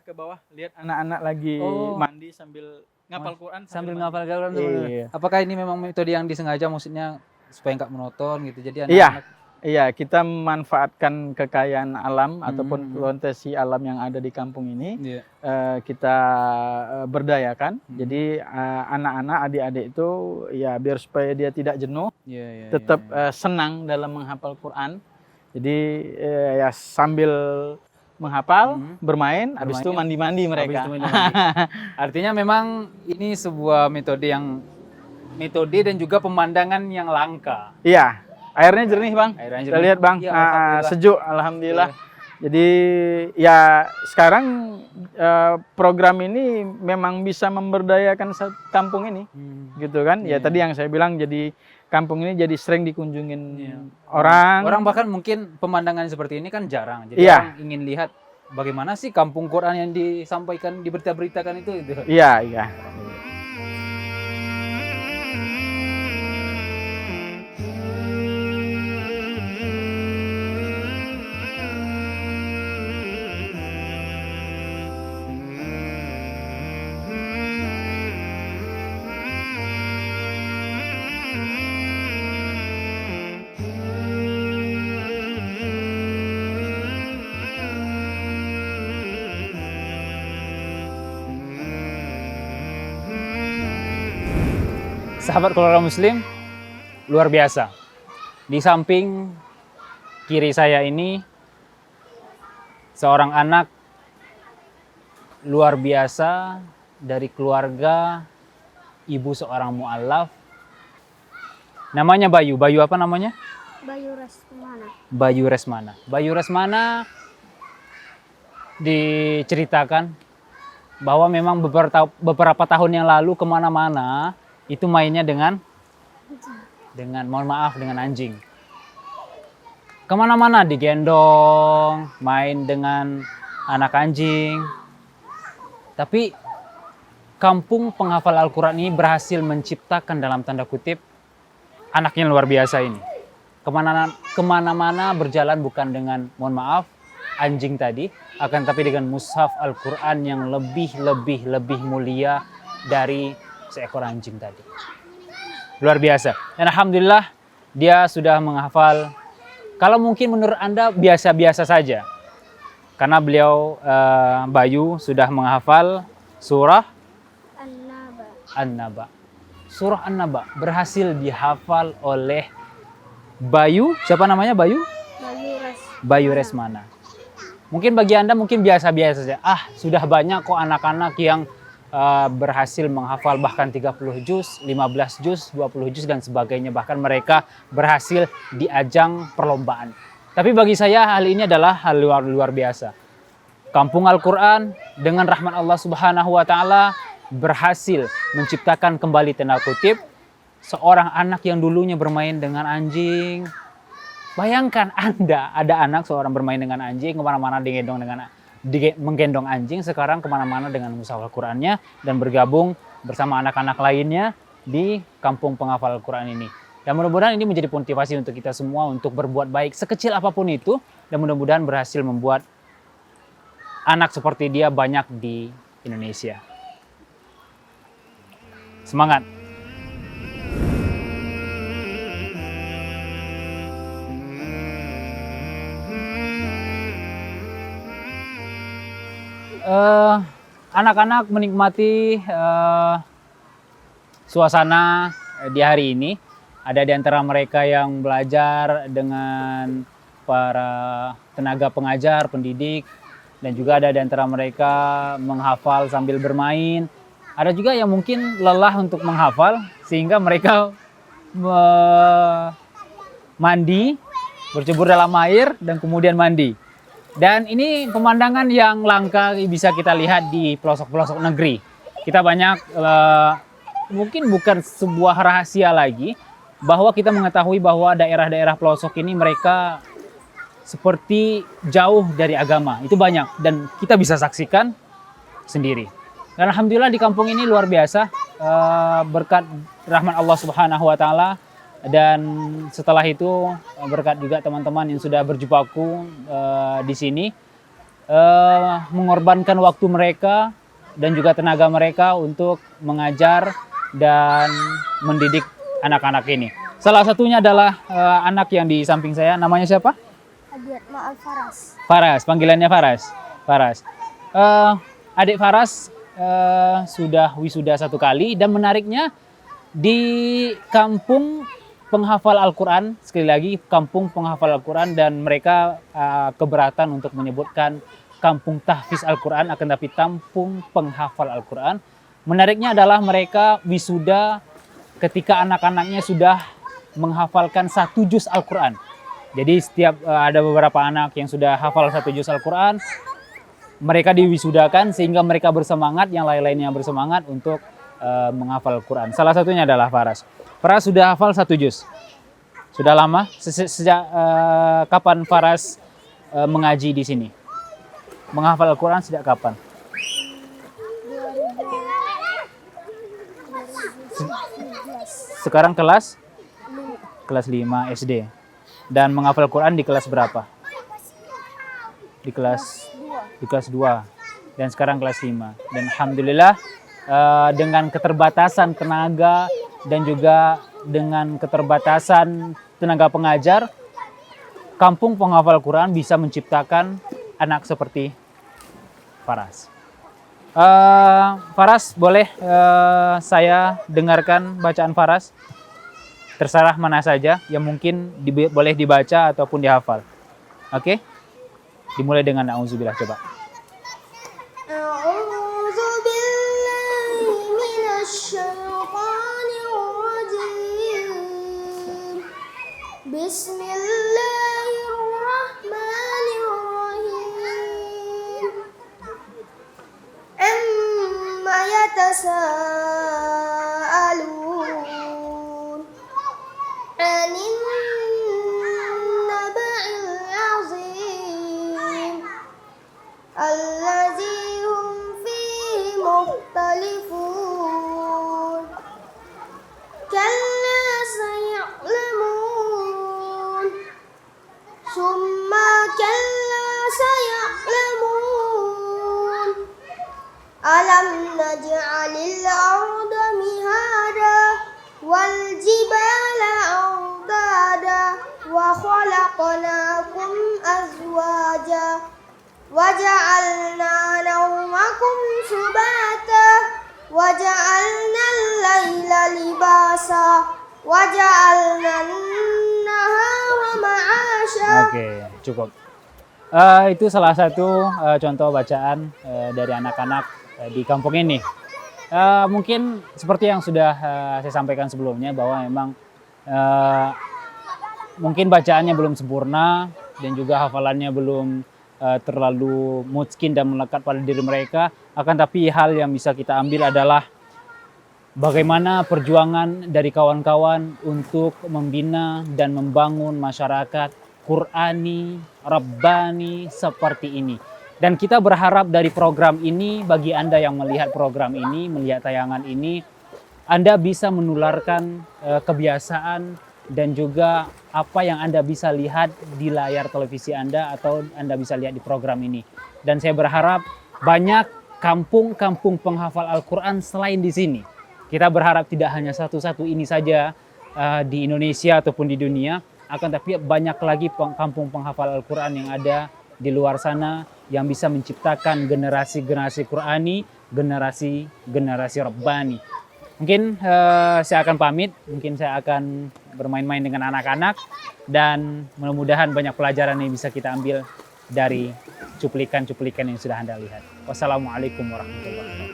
ke bawah, lihat anak-anak lagi mandi sambil ngapal Quran. Sambil ngapal Quran. Iya. Apakah ini memang metode yang disengaja, maksudnya supaya nggak monoton gitu? Jadi anak-anak Iya, kita memanfaatkan kekayaan alam ataupun potensi alam yang ada di kampung ini. Kita berdayakan. Jadi anak-anak, adik-adik itu ya biar supaya dia tidak jenuh, tetap senang dalam menghafal Quran. Jadi ya sambil menghafal, bermain, habis itu mandi-mandi mereka. Artinya memang ini sebuah metode dan juga pemandangan yang langka. Iya. Airnya jernih, Bang. Kita lihat, Bang. Ya, sejuk, alhamdulillah. Jadi ya sekarang program ini memang bisa memberdayakan kampung ini, gitu kan? Ya tadi yang saya bilang, jadi kampung ini jadi sering dikunjungin orang. Orang bahkan mungkin pemandangan seperti ini kan jarang. Jadi orang ingin lihat bagaimana sih kampung Quran yang disampaikan, diberita-beritakan itu. Iya, iya. Sahabat keluarga muslim, luar biasa. Di samping kiri saya ini seorang anak luar biasa dari keluarga ibu seorang mu'alaf. Namanya Bayu. Bayu apa namanya? Bayu Resmana. Bayu Resmana. Bayu Resmana diceritakan bahwa memang beberapa tahun yang lalu kemana-mana itu mainnya dengan mohon maaf, dengan anjing. Kemana-mana digendong, main dengan anak anjing. Tapi kampung penghafal Al-Quran ini berhasil menciptakan dalam tanda kutip anaknya luar biasa ini. Kemana-mana berjalan bukan dengan, mohon maaf, anjing tadi, akan tapi dengan mushaf Al-Quran yang lebih mulia dari seekor anjing tadi. Luar biasa. Dan alhamdulillah dia sudah menghafal, kalau mungkin menurut Anda biasa-biasa saja. Karena beliau Bayu sudah menghafal surah An-Naba. Surah An-Naba berhasil dihafal oleh Bayu, siapa namanya Bayu? Bayu Resmana. Mungkin bagi Anda mungkin biasa-biasa saja. Sudah banyak kok anak-anak yang berhasil menghafal bahkan 30 juz, 15 juz, 20 juz dan sebagainya. Bahkan mereka berhasil di ajang perlombaan. Tapi bagi saya hal ini adalah hal luar biasa. Kampung Al-Quran dengan rahmat Allah Subhanahu wa Ta'ala berhasil menciptakan kembali tanda kutip seorang anak yang dulunya bermain dengan anjing. Bayangkan Anda ada anak seorang bermain dengan anjing, kemana-mana menggendong anjing, sekarang kemana-mana dengan mushaf Al-Qurannya dan bergabung bersama anak-anak lainnya di kampung penghafal Al-Quran ini. Dan mudah-mudahan ini menjadi motivasi untuk kita semua untuk berbuat baik sekecil apapun itu, dan mudah-mudahan berhasil membuat anak seperti dia banyak di Indonesia. Semangat! Anak-anak menikmati suasana di hari ini. Ada di antara mereka yang belajar dengan para tenaga pengajar, pendidik, dan juga ada di antara mereka menghafal sambil bermain. Ada juga yang mungkin lelah untuk menghafal sehingga mereka mandi, bercebur dalam air dan kemudian mandi. Dan ini pemandangan yang langka bisa kita lihat di pelosok-pelosok negeri. Kita banyak, mungkin bukan sebuah rahasia lagi, bahwa kita mengetahui bahwa daerah-daerah pelosok ini mereka seperti jauh dari agama. Itu banyak dan kita bisa saksikan sendiri. Dan alhamdulillah di kampung ini luar biasa, berkat rahmat Allah Subhanahu wa Ta'ala. Dan setelah itu berkat juga teman-teman yang sudah berjibaku di sini, mengorbankan waktu mereka dan juga tenaga mereka untuk mengajar dan mendidik anak-anak ini. Salah satunya adalah anak yang di samping saya, namanya siapa? Adiat Ma'al Faras. Faras, panggilannya Faras. Faras. Adik Faras sudah wisuda 1 kali dan menariknya di kampung penghafal Al-Quran, sekali lagi kampung penghafal Al-Quran, dan mereka keberatan untuk menyebutkan kampung tahfiz Al-Quran, akan tapi kampung penghafal Al-Quran. Menariknya adalah mereka wisuda ketika anak-anaknya sudah menghafalkan 1 juz Al-Quran. Jadi setiap ada beberapa anak yang sudah hafal 1 juz Al-Quran, mereka diwisudakan sehingga mereka bersemangat, yang lain-lainnya bersemangat untuk menghafal Al-Quran. Salah satunya adalah Faras. Faras sudah hafal 1 juz. Sudah lama? Sejak kapan Faras mengaji di sini? Menghafal Al-Quran sejak kapan? 2017. Sekarang kelas 5 SD. Dan menghafal Al-Quran di kelas berapa? Di kelas 2. Dan sekarang kelas 5. Dan alhamdulillah dengan keterbatasan tenaga dan juga dengan keterbatasan tenaga pengajar, kampung penghafal Quran bisa menciptakan anak seperti Faras. Faras, boleh saya dengarkan bacaan Faras? Terserah mana saja yang mungkin boleh dibaca ataupun dihafal. Oke? Dimulai dengan auzubillah, coba. Bismillahirrahmanirrahim. Amma yatasaalun 'anil naba'il 'azim allazi hum fihi mukhtalifun. Kalla saya'lamun, summa kalla saya'lamun. Alam naj'alil arda mihada wal jibala awtada wa khalaqnakum azwaja wa ja'alna nawmakum subata wa ja'alna al-laila libasa wa ja'alna an-nahara ma'asha. Oke, cukup. Itu salah satu contoh bacaan dari anak-anak di kampung ini. Mungkin seperti yang sudah saya sampaikan sebelumnya, bahwa memang mungkin bacaannya belum sempurna dan juga hafalannya belum terlalu mutskin dan melekat pada diri mereka. Akan tapi hal yang bisa kita ambil adalah bagaimana perjuangan dari kawan-kawan untuk membina dan membangun masyarakat Qur'ani, Rabbani seperti ini. Dan kita berharap dari program ini, bagi Anda yang melihat program ini, melihat tayangan ini, Anda bisa menularkan kebiasaan dan juga apa yang Anda bisa lihat di layar televisi Anda atau Anda bisa lihat di program ini. Dan saya berharap banyak kampung-kampung penghafal Al-Quran selain di sini. Kita berharap tidak hanya satu-satu ini saja di Indonesia ataupun di dunia, akan tapi banyak lagi kampung penghafal Al-Quran yang ada di luar sana yang bisa menciptakan generasi-generasi Qur'ani, generasi-generasi Rabbani. Mungkin saya akan pamit, mungkin saya akan bermain-main dengan anak-anak, dan mudah-mudahan banyak pelajaran yang bisa kita ambil dari cuplikan-cuplikan yang sudah Anda lihat. Wassalamualaikum warahmatullahi wabarakatuh.